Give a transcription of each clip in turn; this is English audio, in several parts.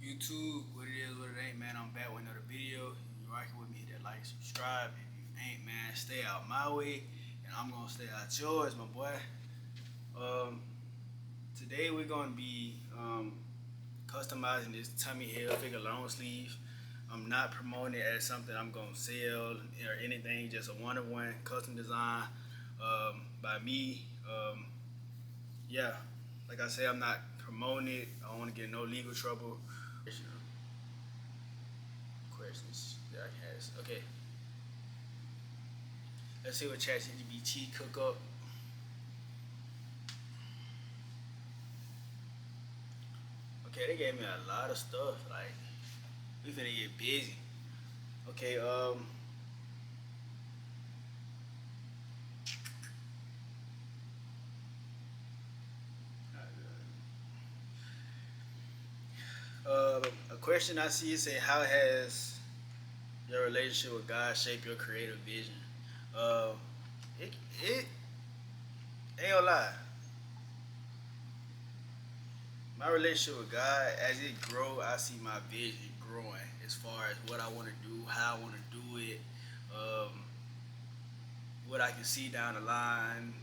YouTube, what it is, what it ain't, man. I'm back with another video. You rocking with me, hit that like, subscribe. If you ain't, man, stay out my way, and I'm gonna stay out yours, my boy. Um, Today we're gonna be customizing this tummy Hilfiger long sleeve. I'm not promoting it as something I'm gonna sell or anything. Just a one-of-one custom design by me. Yeah, like I said, I'm not promoting it. I don't want to get in no legal trouble. Questions that I can ask. Okay, let's see what chatgpt cook up. Okay, they gave me a lot of stuff. Like, we finna get busy. Okay, a question I see say, how has your relationship with God shaped your creative vision? Uh, it ain't gonna lie. My relationship with God, as it grow, I see my vision growing as far as what I want to do, how I want to do it, um, what I can see down the line,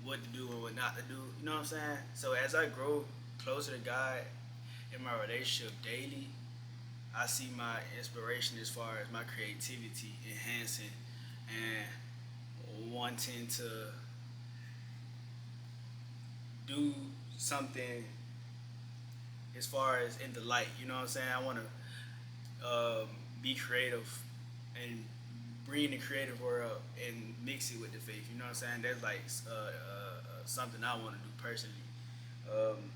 what to do and what not to do. You know what I'm saying? So as I grow closer to God in my relationship daily, I see my inspiration as far as my creativity enhancing and wanting to do something as far as in the light. You know what I'm saying? I want to be creative and bring the creative world and mix it with the faith. You know what I'm saying? That's like something I want to do personally. Um,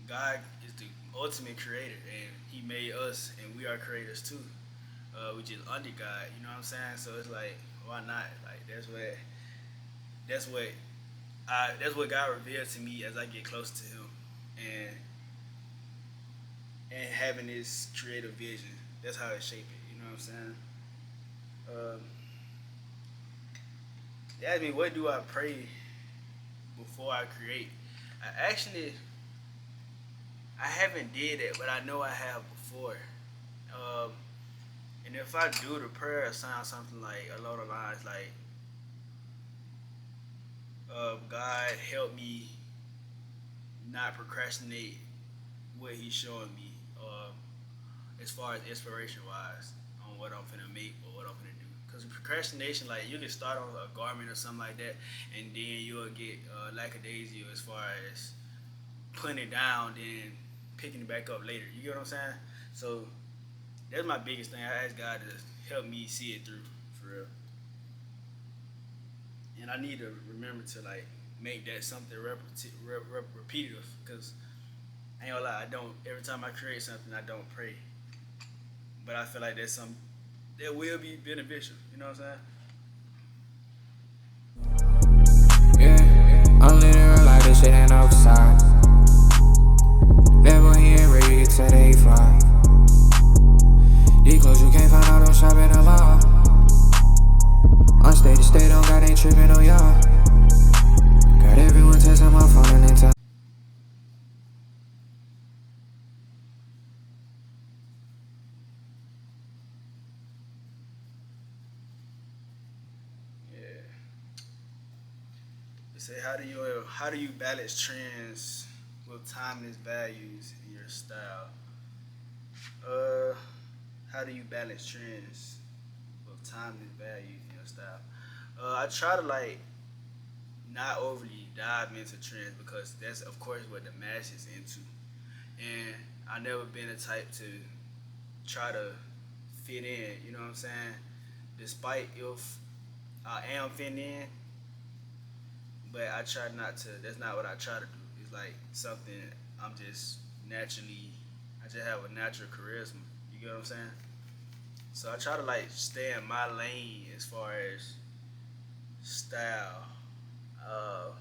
God is the ultimate creator, and He made us, and we are creators too. We just under God. You know what I'm saying? So it's like, why not? Like that's what that's what God revealed to me as I get close to Him, and having this creative vision. That's how it shaped it. You know what I'm saying? Um, they asked me, what do I pray before I create? I haven't did it, but I know I have before. Um, and if I do, the prayer sounds something like along the lines like, God help me not procrastinate what He's showing me, as far as inspiration wise on what I'm finna make or what I'm finna do. Because procrastination, like, you can start on a garment or something like that, and then you'll get lackadaisical as far as putting it down, then picking it back up later. You get what I'm saying? So that's my biggest thing. I ask God to help me see it through, for real. And I need to remember to like make that something repetitive, because I ain't gonna lie, I don't. Every time I create something, I don't pray, but I feel like there's some that will be beneficial. You know what I'm saying? Yeah, I'm living real like this shit ain't outside. Never here ready to they fly. These clothes you can't find out, don't shop at a mall. On stage, stay don't got ain't tripping on y'all. Got everyone testing my phone and then Yeah. They say, how do you balance trends with timeless values in your style? How do you balance trends with timeless values in your style? I try to like not overly dive into trends, because that's of course what the masses into, and I never been the type to try to fit in. You know what I'm saying? Despite if I am fitting in, but I try not to. That's not what I try to do. It's like something I'm just naturally. I just have a natural charisma. You get what I'm saying? So I try to like stay in my lane as far as style. Uh,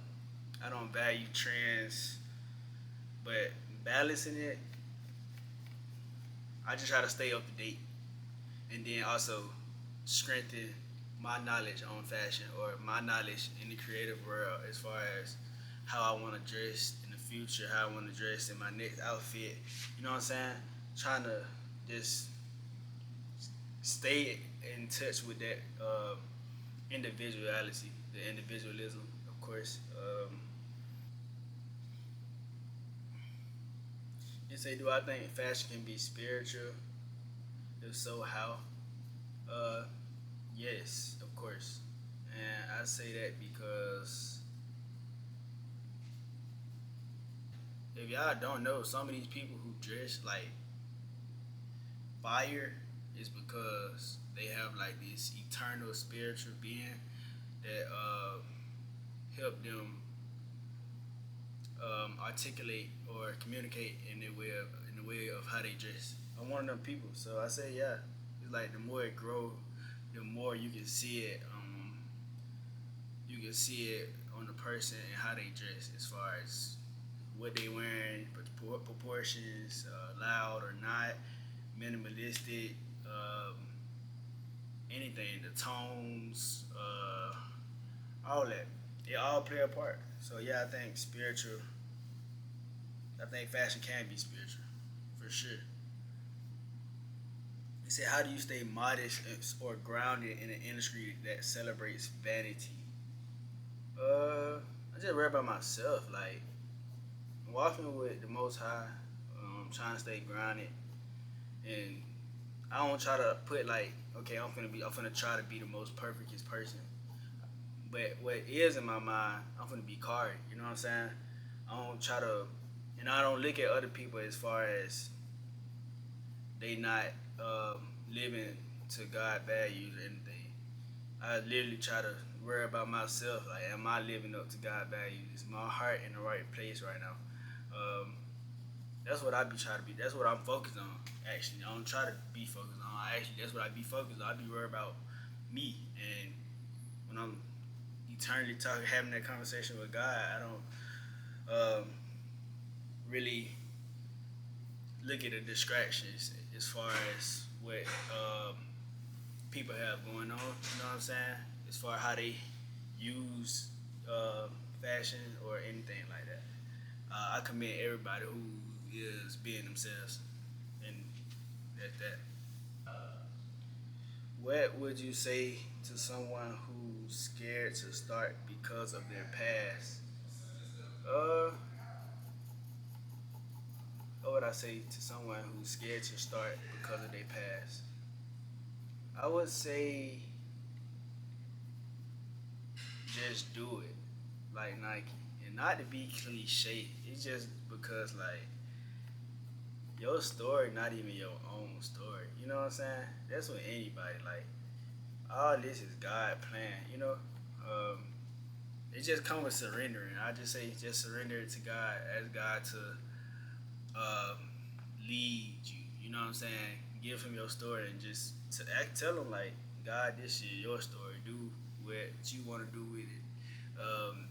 I don't value trends, but balancing it, I just try to stay up to date, and then also strengthen my knowledge on fashion, or my knowledge in the creative world as far as how I want to dress in the future, how I want to dress in my next outfit. You know what I'm saying? Trying to just stay in touch with that individuality, the individualism, of course. You say, do I think fashion can be spiritual? If so, how? Uh, yes, of course. And I say that because if y'all don't know, some of these people who dress like fire is because they have like this eternal spiritual being that help them articulate or communicate in the way of how they dress. I'm one of them people, so I say yeah. It's like the more it grows, the more you can see it. You can see it on the person and how they dress, as far as what they wearing, proportions, loud or not, minimalistic, anything, the tones, all that. It all play a part. So yeah, I think spiritual. I think fashion can be spiritual, for sure. He said, "How do you stay modest or grounded in an industry that celebrates vanity?" I just read about myself, like walking with the Most High, trying to stay grounded, and I don't try to put like, okay, I'm gonna try to be the most perfectest person. But what is in my mind, I'm gonna be Cary. You know what I'm saying? I don't try to, and I don't look at other people as far as they not living to God values or anything. I literally try to worry about myself. Like, am I living up to God values? Is my heart in the right place right now? Um, that's what I be trying to be. That's what I'm focused on. Actually, I don't try to be focused on. Actually, that's what I be focused on. I be worried about me, and when I'm eternally talking, having that conversation with God, I don't really look at the distractions as far as what um, people have going on. You know what I'm saying? As far as how they use uh, fashion or anything like that. I commend everybody who is being themselves, and that's that. What would you say to someone who's scared to start because of their past? Uh, what would I say to someone who's scared to start because of their past? I would say just do it, like Nike, and not to be cliche. It's just because like your story, not even your own story. You know what I'm saying? That's with anybody. Like all this is God plan. You know, um, it just comes with surrendering. I just say just surrender it to God. Ask God to um, lead you. You know what I'm saying? Give him your story and just tell him like, God, this is your story. Do what you want to do with it. Um,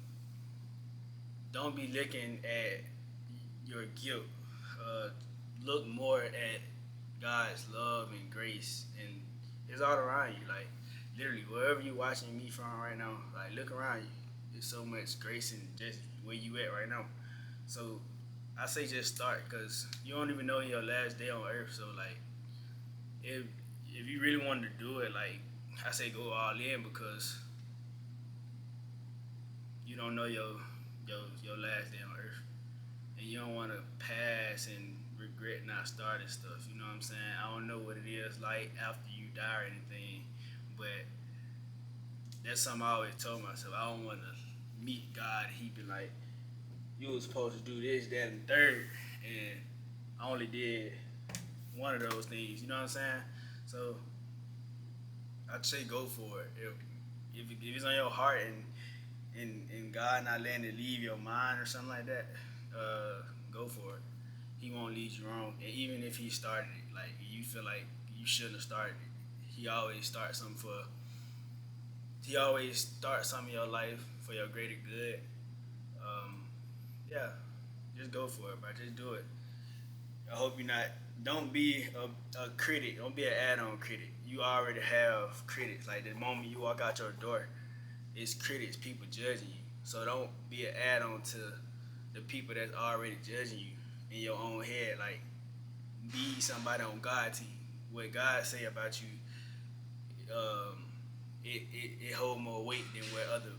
don't be looking at your guilt. Uh, look more at God's love and grace, and it's all around you. Like literally, wherever you're watching me from right now, like look around you. There's so much grace and just where you at right now. So I say just start because you don't even know your last day on earth. So like if if you really wanted to do it, like I say go all in because you don't know your last day on earth, and you don't want to pass and regret not starting stuff. You know what I'm saying? I don't know what it is like after you die or anything, but that's something I always told myself. I don't want to meet God. He be like, you was supposed to do this, that, and third, and I only did one of those things. You know what I'm saying? So I'd say go for it. If it's on your heart and God not letting it leave your mind or something like that, go for it. He won't lead you wrong. And even if he started it, like you feel like you shouldn't have started it, he always starts something for. He always starts something in your life for your greater good. Um, yeah, just go for it, bro. Just do it. I hope you're not. Don't be a critic. Don't be an add-on critic. You already have critics. Like the moment you walk out your door, it's critics, people judging you. So don't be an add-on to the people that's already judging you in your own head. Like, be somebody on God team. What God say about you, um, it hold more weight than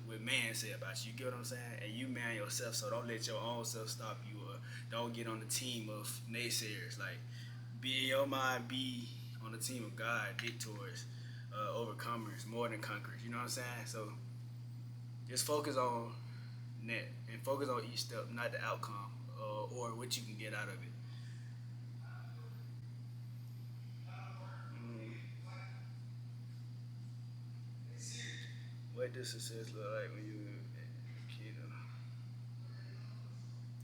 what man say about you. You get what I'm saying? And you man yourself, so don't let your own self stop you, or don't get on the team of naysayers. Like, be in your mind, be on the team of God, victors, overcomers, more than conquerors. You know what I'm saying? So just focus on that and focus on each step, not the outcome or what you can get out of it. Mm. What does success look like when you, you know?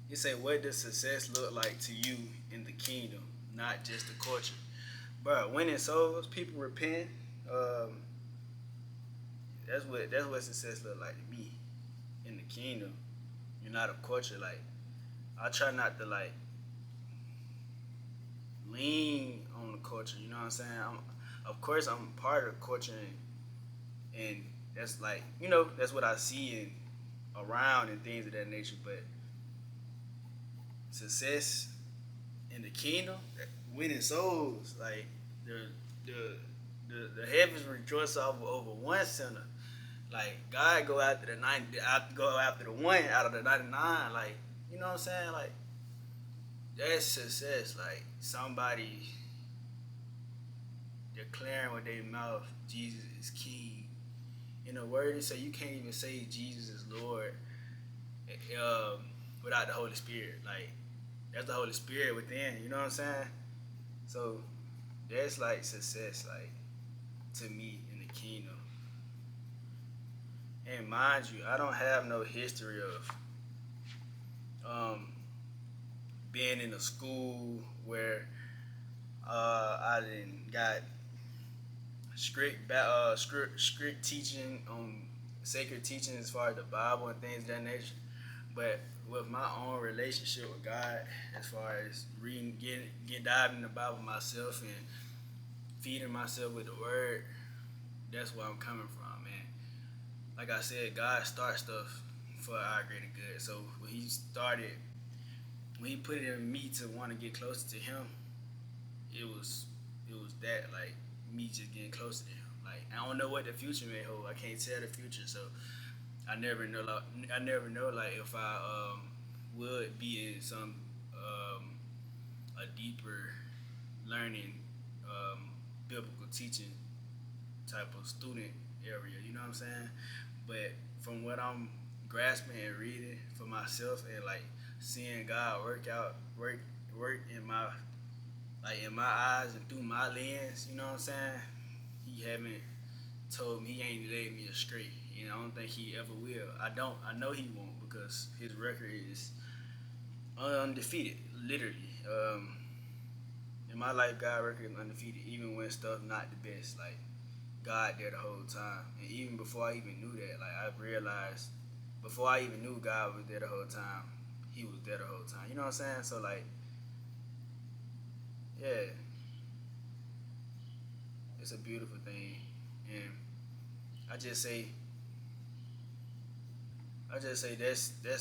You say, what does success look like to you in the kingdom, not just the culture? Bro, winning souls, people repent. Um, that's what success look like to me in the kingdom. You're not a culture. Like, I try not to like lean on the culture. You know what I'm saying? Of course, I'm part of the culture, and that's like, that's what I see around and things of that nature. But success in the kingdom, winning souls, like the the the heavens rejoice over one sinner. Like, God go after the 90, go after the one out of the 99. Like, you know what I'm saying? Like, that's success. Like, somebody declaring with their mouth Jesus is King. In the word, it say you can't even say Jesus is Lord um, without the Holy Spirit. Like, that's the Holy Spirit within. You know what I'm saying? So that's like success, like, to me in the kingdom. And mind you, I don't have no history of um, being in a school where I didn't got strict teaching on sacred teaching as far as the Bible and things of that nature. But with my own relationship with God, as far as reading, get diving in the Bible myself and feeding myself with the Word, that's where I'm coming from, man. Like I said, God starts stuff for our greater good. So when He put it in me to want to get closer to Him, it was it was that, like, me just getting closer to Him. Like, I don't know what the future may hold. I can't tell the future, so I never know. Like, I never know, like, if I would be in some um, a deeper learning, biblical teaching type of student area. You know what I'm saying? But from what I'm grasping and reading for myself, and like seeing God work in my, like, in my eyes and through my lens. You know what I'm saying? He haven't told me, he ain't led me astray. I don't think he ever will. I know he won't, because his record is undefeated, literally. In my life, God record is undefeated, even when stuff not the best. Like, God there the whole time, and even before I even knew that, like, I realized before I even knew God was there the whole time, He was there the whole time. You know what I'm saying? So, like, yeah, it's a beautiful thing, and I just say, that's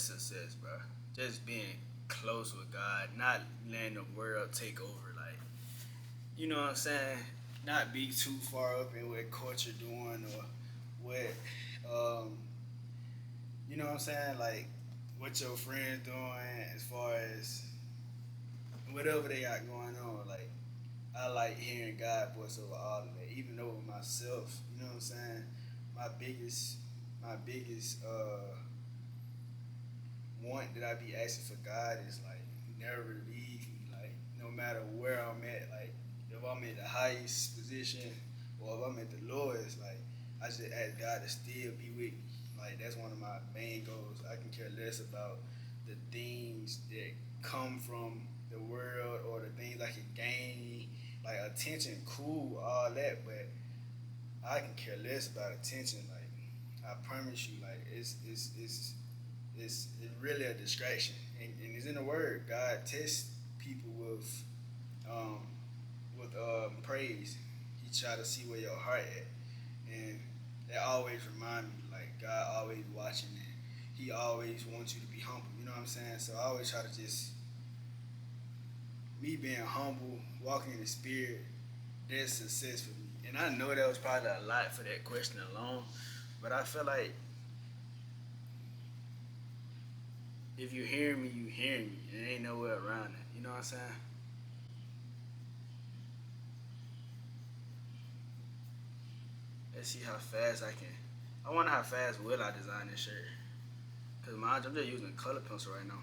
success, bro. Just being close with God, not letting the world take over. Like, you know what I'm saying? Not be too far up in what culture doing, or what, um, you know what I'm saying? Like, what your friends doing as far as whatever they got going on. Like, I like hearing God voice over all of that, even over myself. You know what I'm saying? My biggest, my biggest want that I be asking for God is, like, never leave me. Like, no matter where I'm at, like, if I'm in the highest position or if I'm at the lowest, like, I just ask God to still be with me. Like, that's one of my main goals. I can care less about the things that come from the world or the things I can gain. Like, attention, cool, all that, but I can care less about attention. Like, I promise you, like, it's really a distraction, and it's in the word. God tests people um, with praise. He try to see where your heart at, and that always remind me, like, God always watching, and he always wants you to be humble. You know what I'm saying? So I always try to just me being humble, walking in the spirit. That's success for me. And I know that was probably a lot for that question alone, but I feel like if you hear me, you hear me. And there ain't nowhere around it. You know what I'm saying? Let's see how fast I can. I wonder how fast will I design this shirt? Cause mind you, I'm just using a color pencil right now.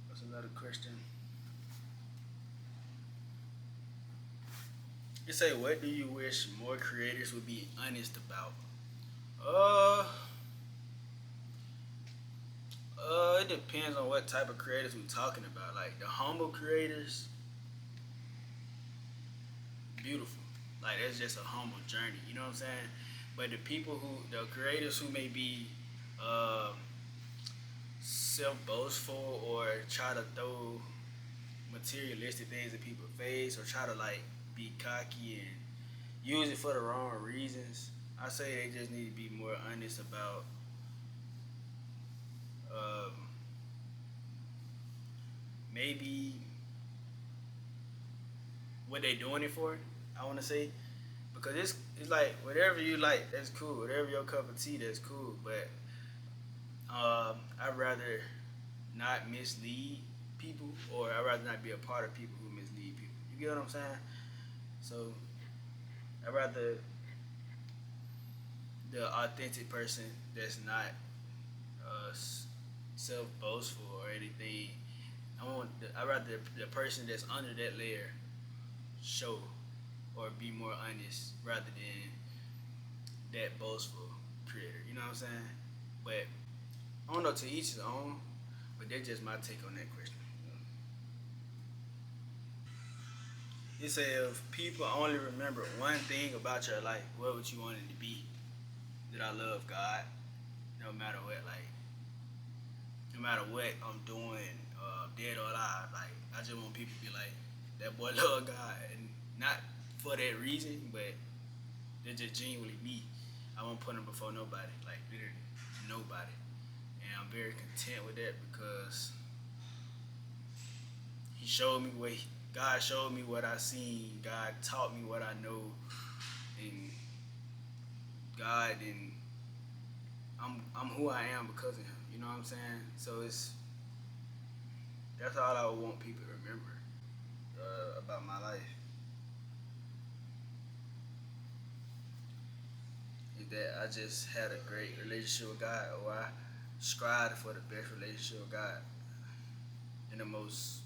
What's another question? You say, what do you wish more creators would be honest about? Uh, it depends on what type of creators we're talking about. Like the humble creators, beautiful. Like that's just a humble journey. You know what I'm saying? But the creators who may be uh, self boastful or try to throw materialistic things in people's face or try to like be cocky and use it for the wrong reasons. I say they just need to be more honest about um, maybe what they doing it for. I want to say because it's like whatever you like, that's cool. Whatever your cup of tea, that's cool. But I'd rather not mislead people, or I'd rather not be a part of people who mislead people. You get what I'm saying? So I'd rather the authentic person that's not uh, self boastful or anything. I'd rather the person that's under that layer show or be more honest rather than that boastful creator. You know what I'm saying? But I don't know, to each his own. But that's just my take on that question. You say if people only remember one thing about your life, what would you want it to be? That I love God, no matter what. Like no matter what I'm doing, dead or alive. Like I just want people to be like, that boy love God, and not for that reason, but they're just genuinely me. I won't put him before nobody, like literally nobody, and I'm very content with that because he showed me God showed me what I seen. God taught me what I know, and and I'm who I am because of him. You know what I'm saying? So that's all I would want people to remember about my life is that I just had a great relationship with God, or I strived for the best relationship with God in the most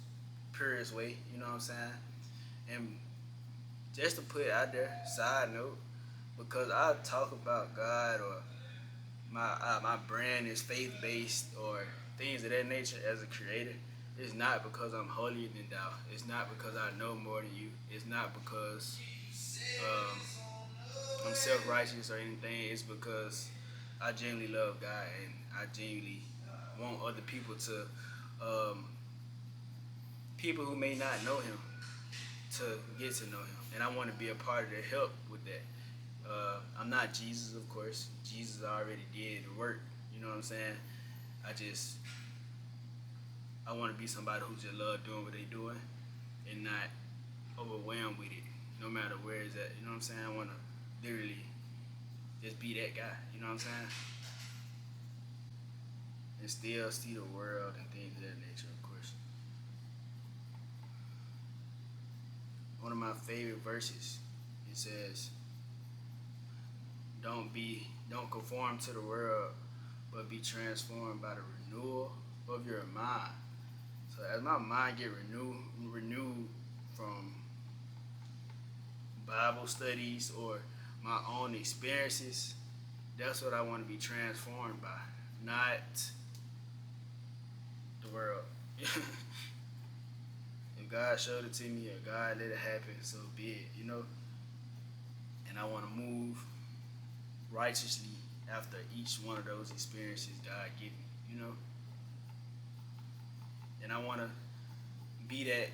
purest way. You know what I'm saying? And just to put it out there, side note, because I talk about God or my brand is faith based or things of that nature as a creator. It's not because I'm holier than thou. It's not because I know more than you. It's not because um, I'm self righteous or anything. It's because I genuinely love God and I genuinely want other people to, um, people who may not know Him, to get to know Him. And I want to be a part of the help with that. I'm not Jesus, of course. Jesus already did the work. You know what I'm saying? I just I want to be somebody who just love doing what they doing and not overwhelmed with it, no matter where it's at. You know what I'm saying? I want to literally just be that guy. You know what I'm saying? And still see the world and things of that nature, of course. One of my favorite verses. It says, don't conform to the world, but be transformed by the renewal of your mind." So as my mind get renewed from Bible studies or my own experiences, that's what I want to be transformed by, not the world. If God showed it to me or God let it happen, so be it, you know? And I want to move righteously after each one of those experiences God gave me, you know? And I want to be that,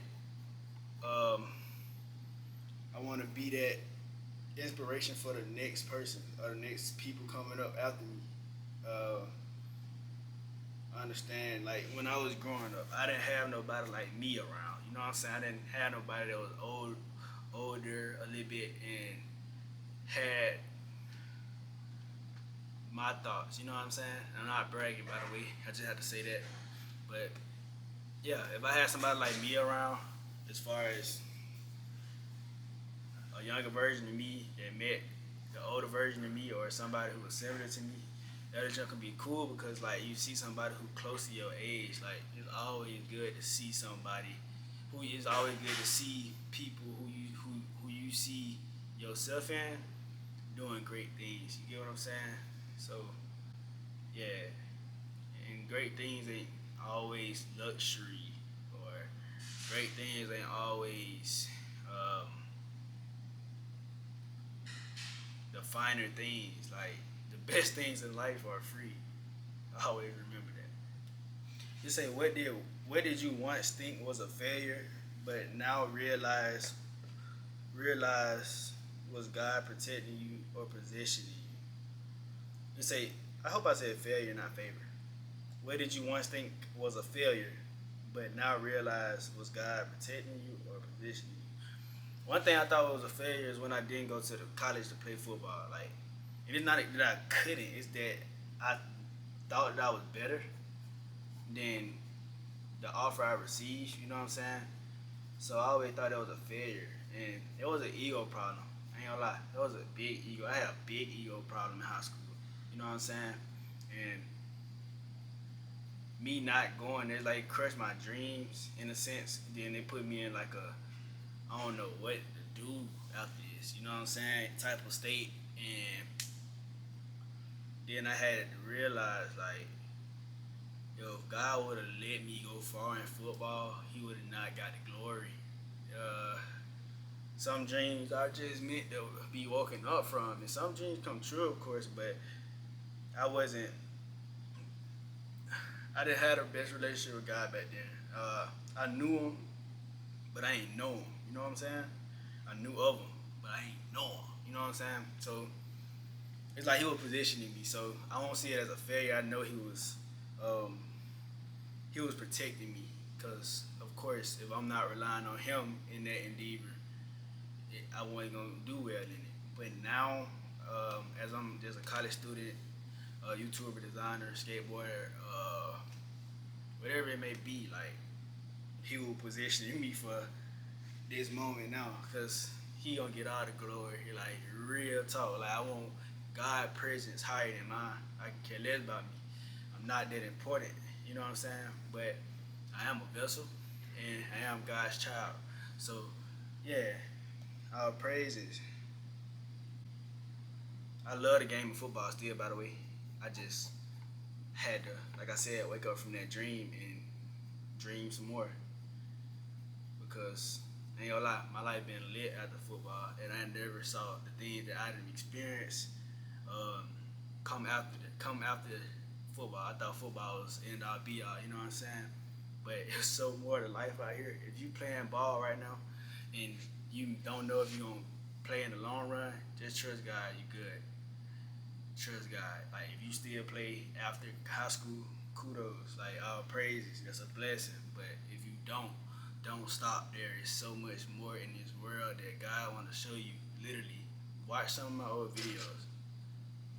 um, I want to be that inspiration for the next person or the next people coming up after me. Uh, I understand, like when I was growing up, I didn't have nobody like me around. You know what I'm saying? I didn't have nobody that was older a little bit and had my thoughts. You know what I'm saying? I'm not bragging, by the way. I just have to say that. But yeah, if I had somebody like me around, as far as a younger version of me that met the older version of me, or somebody who was similar to me, that just could be cool because like you see somebody who close to your age. Like it's always good to see somebody who is always good to see people who you see yourself in doing great things. You get what I'm saying? So yeah, and great things ain't always luxury, or great things ain't always um, the finer things. Like the best things in life are free. I always remember that. You say what did you once think was a failure, but now realize was God protecting you or positioning you? You say I hope I said failure, not favor. What did you once think was a failure, but now realize was God protecting you or positioning you? One thing I thought was a failure is when I didn't go to the college to play football. Like, and it's not that I couldn't; it's that I thought that I was better than the offer I received. You know what I'm saying? So I always thought it was a failure, and it was an ego problem. I ain't gonna lie, it was a big ego. I had a big ego problem in high school. You know what I'm saying? And me not going there like crushed my dreams in a sense. Then they put me in like a I don't know what to do after this. You know what I'm saying? Type of state, and then I had to realize like, yo, if God would have let me go far in football, He would have not got the glory. Uh, some dreams I just meant to be woken up from, and some dreams come true, of course, but I wasn't. I didn't have the best relationship with God back then. I knew Him, but I ain't know Him. You know what I'm saying? I knew of Him, but I ain't know Him. You know what I'm saying? So it's like He was positioning me. So I won't see it as a failure. I know um, He was protecting me, because of course, if I'm not relying on Him in that endeavor, I wasn't gonna do well in it. But now, as I'm just a college student, a YouTuber, designer, skateboarder, whatever it may be, like He will position me for this moment now, cause He gonna get all the glory. Like real talk, like I want God presence higher than mine. I can care less about me. I'm not that important. You know what I'm saying? But I am a vessel, and I am God's child. So yeah, our praises. I love the game of football still. By the way, I just had to, like I said, wake up from that dream and dream some more, because I ain't gonna lie, my life been lit after football, and I never saw the things that I didn't experience um, come after football. I thought football was end all be all. You know what I'm saying? But it's so more to life out here. If you playing ball right now, and you don't know if you're gonna play in the long run, just trust God. You good. Trust God. Like if you still play after high school, kudos. Like all praises. That's a blessing. But if you don't stop there. There's so much more in this world that God want to show you. Literally, watch some of my old videos.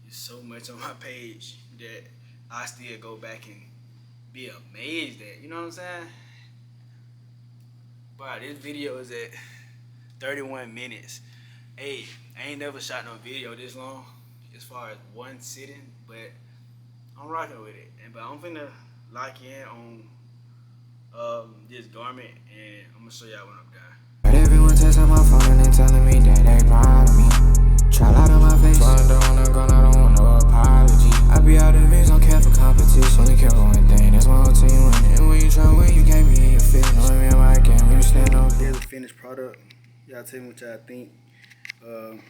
There's so much on my page that I still go back and be amazed at. You know what I'm saying? Wow, this video is at 31 minutes. Hey, I ain't never shot no video this long as far as one sitting, but I'm rocking with it. But I'm finna lock in on this garment, and I'm gonna show y'all when I'm done. But everyone texting my phone and they telling me that they proud of me. Try out of my face, but on the ground, I don't want no apology. I be out of mix, don't care for competition. Only care for one thing, that's my whole team winning. And when you try to win, you can't be in your feelings. Knowing me in my game, we stand on. Here's the finished product. Y'all tell me what y'all think. Um,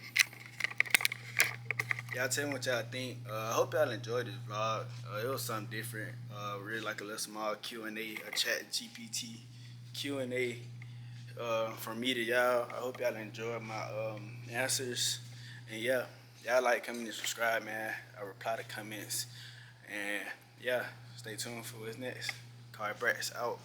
Y'all tell me what y'all think. I hope y'all enjoyed this vlog. It was something different. Really like a little small Q&A, a chatgpt Q&A from me to y'all. I hope y'all enjoyed my answers. And yeah, y'all like, comment, and subscribe, man. I reply to comments. And yeah, stay tuned for what's next. Cary Brats out.